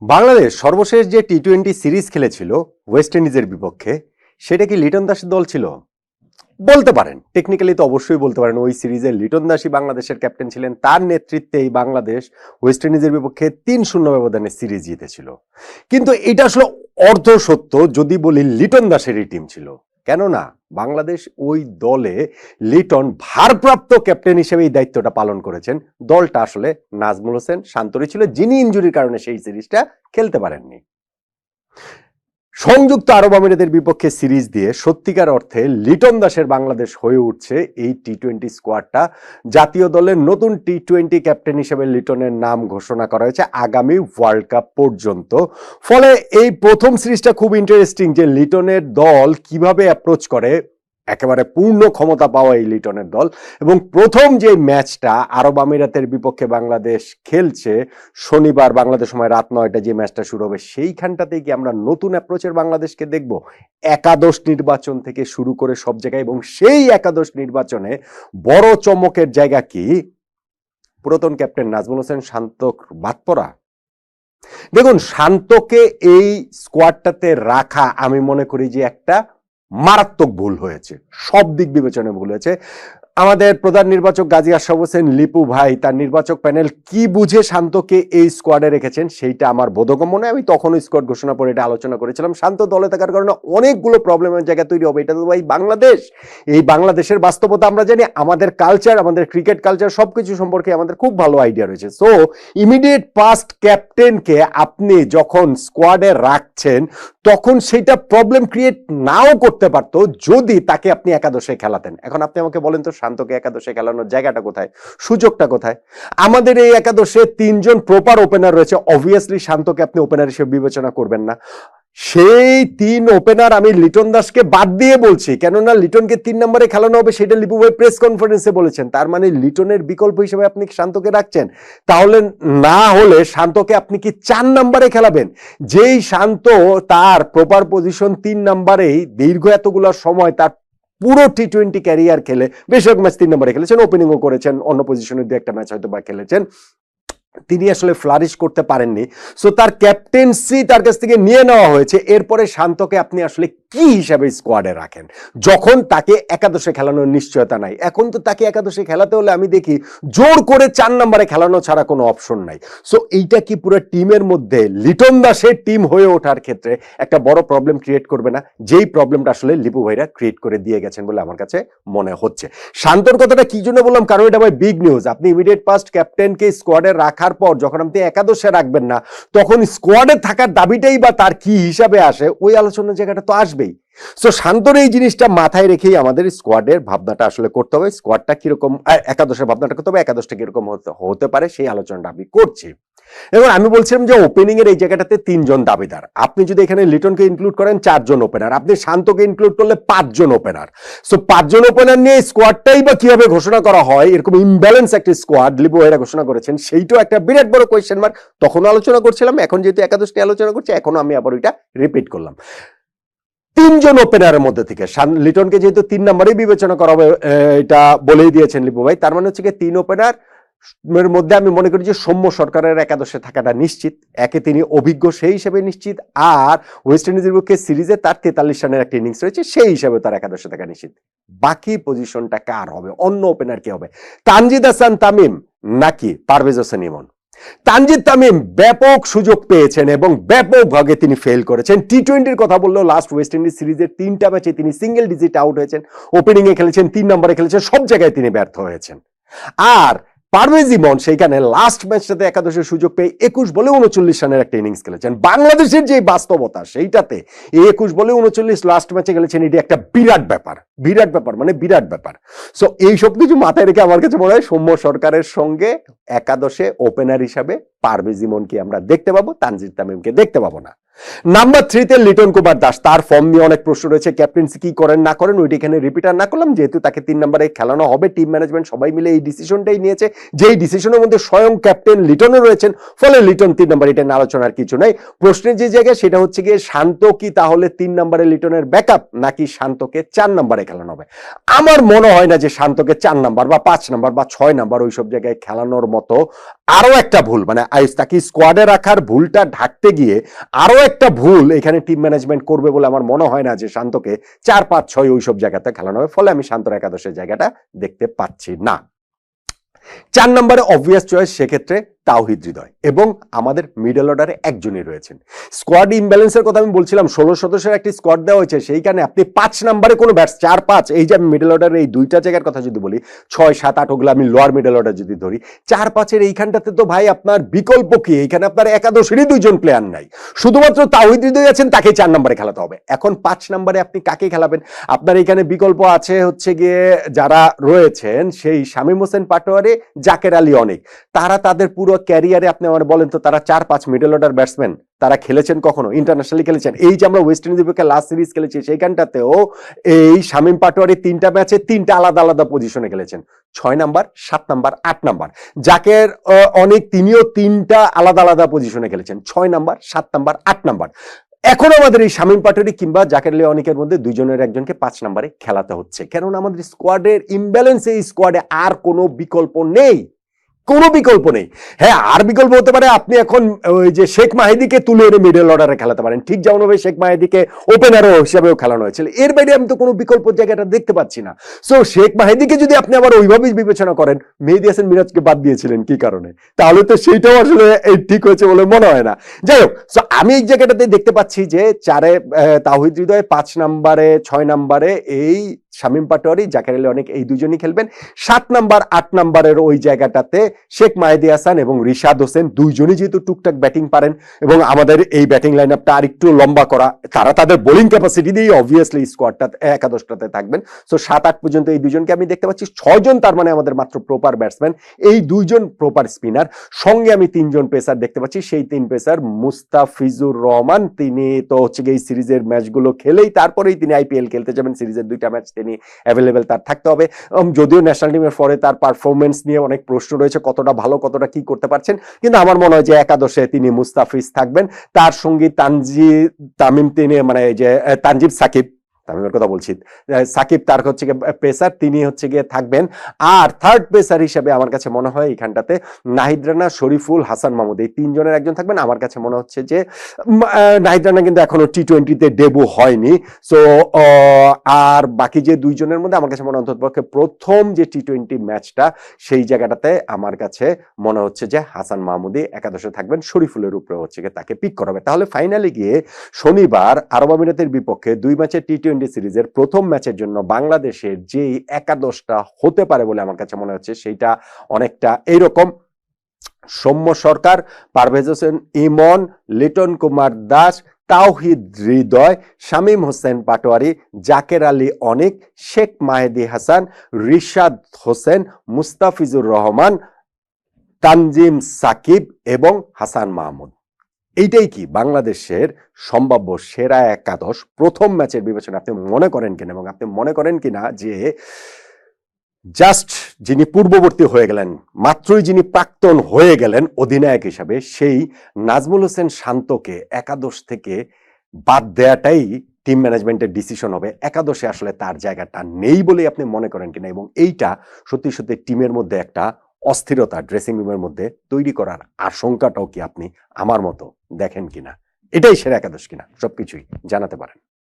বাংলাদেশ সর্বশেষ যে টি-20 সিরিজ খেলেছিল ওয়েস্ট ইন্ডিজের বিপক্ষে, সেটা কি লিটন দাসের দল ছিল? বলতে পারেন, টেকনিক্যালি তো অবশ্যই বলতে পারেন। ওই সিরিজে লিটন দাসই বাংলাদেশের ক্যাপ্টেন ছিলেন, তার নেতৃত্বে এই বাংলাদেশ ওয়েস্ট ইন্ডিজের বিপক্ষে 3-0 ব্যবধানে সিরিজ জিতেছিল। কিন্তু এটা আসলে অর্ধ সত্য যদি বলি লিটন দাসেরই টিম ছিল। কেননা বাংলাদেশ ওই দলে লিটন ভারপ্রাপ্ত ক্যাপ্টেন হিসেবে এই দায়িত্বটা পালন করেছেন। দলটা আসলে নাজমুল হোসেন শান্তরী ছিল, যিনি ইনজুরির কারণে সেই সিরিজটা খেলতে পারেননি। সংযুক্ত আরব আমিরাতের বিপক্ষে সিরিজ দিয়ে সত্যিকার অর্থে লিটন দাসের বাংলাদেশ হয়ে উঠছে এই টি-20 স্কোয়াডটা। জাতীয় দলের নতুন টি-20 ক্যাপ্টেন হিসেবে লিটনের নাম ঘোষণা করা হয়েছে আগামী ওয়ার্ল্ড কাপ পর্যন্ত। ফলে এই প্রথম সিরিজটা খুব ইন্টারেস্টিং যে লিটনের দল কিভাবে অ্যাপ্রোচ করে। একেবারে পূর্ণ ক্ষমতা পাওয়া এই লিটনের দল, এবং প্রথম যে ম্যাচটা আরব আমিরাতের বিপক্ষে বাংলাদেশ খেলছে শনিবার বাংলাদেশ সময় রাত 9টায় যে ম্যাচটা শুরু হবে, সেইখানটাতেই কি আমরা নতুন অ্যাপ্রোচের বাংলাদেশকে দেখব? একাদশ নির্বাচন থেকে শুরু করে সব জায়গায়, এবং সেই একাদশ নির্বাচনে বড় চমকের জায়গা কি পুরাতন ক্যাপ্টেন নাজমুল হোসেন শান্তক বাদ পড়া। দেখুন, শান্তকে এই স্কোয়াডটাতে রাখা আমি মনে করি যে একটা মারাত্মক ভুল হয়েছে, সব দিক বিবেচনায় ভুল হয়েছে। আমাদের প্রধান নির্বাচক গাজী আশরাফ হোসেন লিপু ভাই, তার নির্বাচক প্যানেল কি বুঝে শান্তকে এই স্কোয়াডে রেখেছেন সেইটা আমার বোধগম্য নয়। আমি তখনই স্কোয়াড ঘোষণা করে এটা আলোচনা করেছিলাম। শান্ত দলে থাকার কারণে অনেকগুলো প্রবলেমের জায়গা তৈরি হবে, এটা তো ভাই বাংলাদেশ। এই বাংলাদেশের বাস্তবতা আমরা জানি, আমাদের কালচার, আমাদের ক্রিকেট কালচার সবকিছু সম্পর্কে আমাদের খুব ভালো আইডিয়া রয়েছে। সো ইমিডিয়েট পাস্ট ক্যাপ্টেনকে আপনি যখন স্কোয়াডে রাখছেন তখন সেটা প্রবলেম ক্রিয়েট নাও করতে পারতো যদি তাকে আপনি একাদশে খেলাতেন। এখন আপনি আমাকে বলেন তো, শান্তকে একাদশে খেলানোর জায়গাটা কোথায়, সুযোগটা কোথায়? আমাদের এই একাদশে 3জন প্রপার ওপেনার রয়েছে, অবভিয়াসলি শান্তকে আপনি ওপেনার হিসেবে বিবেচনা করবেন না। সেই 3 ওপেনার আমি লিটন দাসকে বাদ দিয়ে বলছি, কেননা লিটনকে 3 নম্বরে খেলানো হবে সেটা লিপু ভাই প্রেস কনফারেন্সে বলেছেন। তার মানে লিটনের বিকল্প হিসেবে আপনি শান্তকে রাখছেন। তাহলে না হলে শান্তকে আপনি কি 4 নম্বরে খেলাবেন? যেই শান্ত তার প্রপার পজিশন 3 নম্বরেই দীর্ঘ এতগুলো সময় তার পুরো টি-20 ক্যারিয়ার খেলে বেশিরভাগ ম্যাচ 3 নম্বরে খেলেছেন, ওপেনিংও করেছেন, অন্য পজিশনে 2-1টা ম্যাচ হয়তো বা খেলেছেন, তিনি আসলে ফ্লারিশ করতে পারেননি। সো তার ক্যাপ্টেন্সি তার কাছ থেকে নিয়ে নেওয়া হয়েছে। এরপরে শান্তকে আপনি আসলে কি হিসাবে স্কোয়াডে রাখেন যখন তাকে একাদশে খেলানোর নিশ্চয়তা নাই? এখন তো তাকে একাদশে খেলাতে হলে আমি দেখি জোর করে 4 নম্বরে খেলানো ছাড়া কোনো অপশন নাই। সো এইটা কি পুরো টিমের মধ্যে লিটন দাসের টিম হয়ে ওঠার ক্ষেত্রে একটা বড় প্রবলেম ক্রিয়েট করবে না? যেই প্রবলেমটা আসলে লিপু ভাইরা ক্রিয়েট করে দিয়ে গেছেন বলে আমার কাছে মনে হচ্ছে। শান্তর কথাটা কি জন্য বললাম, কারণ এটা ভাই বিগ নিউজ। আপনি ইমিডিয়েট পাস্ট ক্যাপ্টেনকে স্কোয়াডে রাখার পর যখন আপনি একাদশে রাখবেন না, তখন স্কোয়াডে থাকার দাবিটাই বা তার কি হিসাবে আসে, ওই আলোচনার জায়গাটা তো আসবেই। সো শান্তর এই জিনিসটা মাথায় রেখেই আমাদের স্কোয়াডের ভাবনাটা আসলে করতে হবে। স্কোয়াডটা কিরকম, একাদশের ভাবনাটা করতে হবে, একাদশটা কিরকম হতে পারে সেই আলোচনাটা আমি করছি। এবং আমি বলছিলাম যে ওপেনিং এর এই জায়গাটাতে 3 জন দাবিদার। আপনি যদি এখানে লিটনকে ইনক্লুড করেন 4 জন ওপেনার, আপনি শান্তকে ইনক্লুড করলে 5 জন ওপেনার। সো 5 জন ওপেনার নিয়ে স্কোয়াডটাই বা কিভাবে ঘোষণা করা হয়, এরকম ইমব্যালেন্স একটা স্কোয়াড লিপু ভাইরা ঘোষণা করেছেন, সেইটাও একটা বিরাট বড় কোয়েশ্চেন মার্ক। তখনও আলোচনা করছিলাম, এখন যেহেতু একাদশ নিয়ে আলোচনা করছি, এখনো আমি আবার ওইটা রিপিট করলাম। 3 জন ওপেনারের মধ্যে থেকে লিটনকে যেহেতু 3 নম্বরেই বিবেচনা করা হবে, এটা বলেই দিয়েছেন লিপু ভাই, তার মানে হচ্ছে 3 ওপেনার এর মধ্যে আমি মনে করি যে সৌম্য সরকারের একাদশে থাকাটা নিশ্চিত। একে তিনি অভিজ্ঞ সেই হিসেবে নিশ্চিত, আর ওয়েস্ট ইন্ডিজের বিপক্ষে সিরিজে তার 43 রানের একটা ইনিংস রয়েছে, সেই হিসাবে তার একাদশে থাকা নিশ্চিত। বাকি পজিশনটা কার হবে, অন্য ওপেনার কে হবে? তানজিদ হাসান তামিম নাকি পারভেজ হোসেন ইমন? তানজিদ তামিম ব্যাপক সুযোগ পেয়েছেন এবং ব্যাপকভাবে তিনি ফেল করেছেন। টি-20-র কথা বললেও লাস্ট ওয়েস্ট ইন্ডিজ সিরিজের 3টা ম্যাচে তিনি সিঙ্গেল ডিজিট আউট হয়েছেন, ওপেনিং এ খেলেছেন, 3 নম্বরে খেলেছেন, সব জায়গায় তিনি ব্যর্থ হয়েছেন। আর পারভেজ ইমন সেইখানে লাস্ট ম্যাচটাতে একাদশের সুযোগ পেয়ে 21 বলে 39 রানের একটা ইনিংস খেলেছেন। বাংলাদেশের যে বাস্তবতা সেইটাতে এই 21 বলে 39 লাস্ট ম্যাচে খেলেছেন, এটি একটা বিরাট ব্যাপার, বিরাট ব্যাপার, মানে বিরাট ব্যাপার। সো এই সব কিছু মাথায় রেখে আমার কাছে মনে হয় সৌম্য সরকারের সঙ্গে একাদশে ওপেনার হিসাবে পারভেজ ইমনকে আমরা দেখতে পাবো, তানজিদ তামিমকে দেখতে পাবো না। নাম্বার 3-তে লিটন কুমার দাস, তার ফর্ম নিয়ে অনেক প্রশ্ন রয়েছে, ক্যাপ্টেন্সি কি করেন না করেন ওইটা এখানে রিপিটার না করলাম, যেহেতু তাকে 3 নম্বরে খেলানো হবে, টিম ম্যানেজমেন্ট সবাই মিলে এই ডিসিশনটাই নিয়েছে, যেই ডিসিশনের মধ্যে স্বয়ং ক্যাপ্টেন লিটনও রয়েছেন, ফলে লিটন 3 নম্বর, এটা নিয়ে আলোচনার কিছু নাই। প্রশ্নের যে জায়গা সেটা হচ্ছে গিয়ে শান্ত কি তাহলে 3 নম্বরে লিটনের ব্যাকআপ, নাকি শান্তকে 4 নম্বরে খেলানো হবে? আমার মনে হয় না যে শান্তকে 4 নাম্বার বা 5 নাম্বার বা 6 নাম্বার ওইসব জায়গায় খেলানোর মতো আরো একটা ভুল, মানে তাকে স্কোয়াডে রাখার ভুলটা ঢাকতে গিয়ে আরো একটা ভুল এখানে টিম ম্যানেজমেন্ট করবে বলে আমার মনে হয় না যে শান্তকে 4-5-6 ওইসব জায়গাতে খেলানো হবে, ফলে আমি শান্তর একাদশের জায়গাটা দেখতে পাচ্ছি না। 4 নম্বরে অবভিয়াস চয়েস সেক্ষেত্রে তাওহিদ হৃদয়, এবং আমাদের মিডল অর্ডারে একজনই রয়েছেন। স্কোয়াড ইমব্যালেন্সের কথা আমি বলছিলাম, 16 সদস্যের একটি স্কোয়াড দেওয়া হয়েছে, সেইখানে আপনি 5 নম্বরে কোনো ব্যাটস 4-5, এই যে আমি মিডল অর্ডারে এই দুইটা জায়গার কথা যদি বলি, 6-7-8 ওগুলো আমি লোয়ার মিডল অর্ডার যদি ধরি, 4-5-এর এইখানটাতে তো ভাই আপনার বিকল্প কি? এইখানে আপনার একাদশেরই 2 জন প্লেয়ার নাই, শুধুমাত্র তাওহিদ হৃদয় আছেন, তাকে 4 নম্বরে খেলাতে হবে। এখন 5 নম্বরে আপনি কাকে খেলাবেন? আপনার এখানে বিকল্প আছে হচ্ছে গিয়ে যারা রয়েছেন সেই শামীম হোসেন পাটোয়ারি, জাকের আলী অনেক, তারা তাদের পুরো ক্যারিয়ারে আপনি আমার বলেন তো তারা 4-5 মিডল অর্ডার ব্যাটসম্যান তারা খেলেছেন কখনো? ইন্টারন্যাশনালি খেলেছেন? এই যে আমরা ওয়েস্ট ইন্ডিজের বিপক্ষে লাস্ট সিরিজ খেলেছি সেইখানটাতেও এই শামীম পাটোয়ারি 3টা ম্যাচে 3টা আলাদা আলাদা পজিশনে খেলেছেন, 6 নাম্বার, 7 নাম্বার, 8 নাম্বার। জাকের অনেক, তিনিও 3টা আলাদা আলাদা পজিশনে খেলেছেন, 6 নাম্বার, 7 নাম্বার, 8 নাম্বার। এখন আমাদের এই শামীম পাটোয়ারি কিংবা জাকের আলী অনেকের মধ্যে 2 জনের একজনকে 5 নম্বরে খেলাতে হচ্ছে, কারণ আমাদের স্কোয়াডের ইমব্যালেন্স, এই স্কোয়াডে আর কোনো বিকল্প নেই, কোনো বিকল্প নেই। হ্যাঁ, আর বিকল্প হতে পারে আপনি এখন ওই যে শেখ মাহিদিকে তুলে এনে মিডল অর্ডারে খেলাতে পারেন, ঠিক যেমনভাবে শেখ মাহিদিকে ওপেনারও হিসাবেও খেলানো হয়েছিল। এর বাইরে আমি তো কোনো বিকল্প জায়গাটা দেখতে পাচ্ছি না। সো শেখ মাহিদিকে যদি আপনি আবার ওইভাবেই বিবেচনা করেন, মেহেদী হাসান মিরাজকে বাদ দিয়েছিলেন কি কারণে? তাহলে তো সেইটাও আসলে ঠিক হয়েছে বলে মনে হয় না। যাই হোক, সো আমি এই জায়গাটাতে দেখতে পাচ্ছি যে 4-এ তাওহিদ হৃদয়, 5 নম্বরে 6 নম্বরে এই শামীম পাটোয়ারি, জাকের আলী অনেক, এই 2 জনই খেলবেন। 7 নাম্বার 8 নাম্বারের ওই জায়গাটাতে শেখ মেহেদী হাসান এবং রিশাদ হোসেন, 2 জনই যেহেতু টুকটাক ব্যাটিং পারেন এবং আমাদের এই ব্যাটিং লাইন আপটা আর একটু লম্বা করা, তারা তাদের বোলিং ক্যাপাসিটি দিয়ে অবভিয়াসলি স্কোয়াডটা একাদশটাতে থাকবেন। সো 7-8 পর্যন্ত এই 2 জনকে আমি দেখতে পাচ্ছি। 6 জন তার মানে আমাদের মাত্র প্রপার ব্যাটসম্যান, এই 2 জন প্রপার স্পিনার, সঙ্গে আমি 3 জন পেসার দেখতে পাচ্ছি। সেই 3 পেসার মুস্তাফিজুর রহমান, তিনি তো হচ্ছে এই সিরিজের ম্যাচগুলো খেলেই তারপরেই তিনি আইপিএল খেলতে যাবেন, সিরিজের 2টা ম্যাচ তিনি অ্যাভেলেবেল তার থাকতে হবে। যদিও ন্যাশনাল টিমের পরে তার পারফরমেন্স নিয়ে অনেক প্রশ্ন রয়েছে, কতটা ভালো, কতটা কি করতে পারছেন, কিন্তু আমার মনে হয় যে একাদশে তিনি মুস্তাফিজ থাকবেন, তার সঙ্গে তামিম, তিনি মানে যে তানজিব সাকিব, তামিমের কথা বলছি, সাকিব তার হচ্ছে গিয়ে পেসার, তিনি হচ্ছে গিয়ে থাকবেন। আর থার্ড পেসার হিসেবে আমার কাছে মনে হয় এখানটাতে নাহিদ রানা, শরীফুল, হাসান মাহমুদ, এই 3 জনের একজন থাকবেন। আমার কাছে মনে হচ্ছে যে নাহিদ রানা কিন্তু এখনো টি-20তে ডেবু হয়নি, সো আর বাকি যে 2 জনের মধ্যে আমার কাছে মনে হয় অন্ততপক্ষে প্রথম যে টি-20 ম্যাচটা সেই জায়গাটাতে আমার কাছে মনে হচ্ছে যে হাসান মাহমুদই একাদশে থাকবেন, শরীফুলের উপরে হচ্ছে গিয়ে তাকে পিক করা হবে। তাহলে ফাইনালে গিয়ে শনিবার আরব আমিরাতের বিপক্ষে 2 ম্যাচের টি-20 সিরিজের প্রথম ম্যাচের জন্য বাংলাদেশের যে একাদশটা হতে পারে বলে আমার কাছে মনে হচ্ছে সেইটা অনেকটা এইরকম: সৌম্য সরকার, পারভেজ হোসেন ইমন, লিটন কুমার দাস, তাওহিদ হৃদয়, শামীম হোসেন পাটোয়ারি, জাকের আলী অনেক, শেখ মেহেদী হাসান, রিশাদ হোসেন, মুস্তাফিজুর রহমান, তানজিম সাকিব এবং হাসান মাহমুদ। এইটাই কি বাংলাদেশের সম্ভাব্য সেরা একাদশ প্রথম ম্যাচের বিবেচনা আপনি মনে করেন কিনা? এবং আপনি মনে করেন কিনা যে জাস্ট যিনি পূর্ববর্তী হয়ে গেলেন, মাত্রই যিনি প্রাক্তন হয়ে গেলেন অধিনায়ক হিসাবে, সেই নাজমুল হোসেন শান্তকে একাদশ থেকে বাদ দেয়াটাই টিম ম্যানেজমেন্টের ডিসিশন হবে? একাদশে আসলে তার জায়গাটা নেই বলেই আপনি মনে করেন কিনা? এবং এইটা সত্যি সত্যি টিমের মধ্যে একটা অস্থিরতা ড্রেসিং রুমের মধ্যে তৈরি করার আশঙ্কাটাও কি আপনি আমার মতো দেখেন কিনা? এটাই সেরা একাদশ কিনা? সবকিছুই জানাতে পারেন।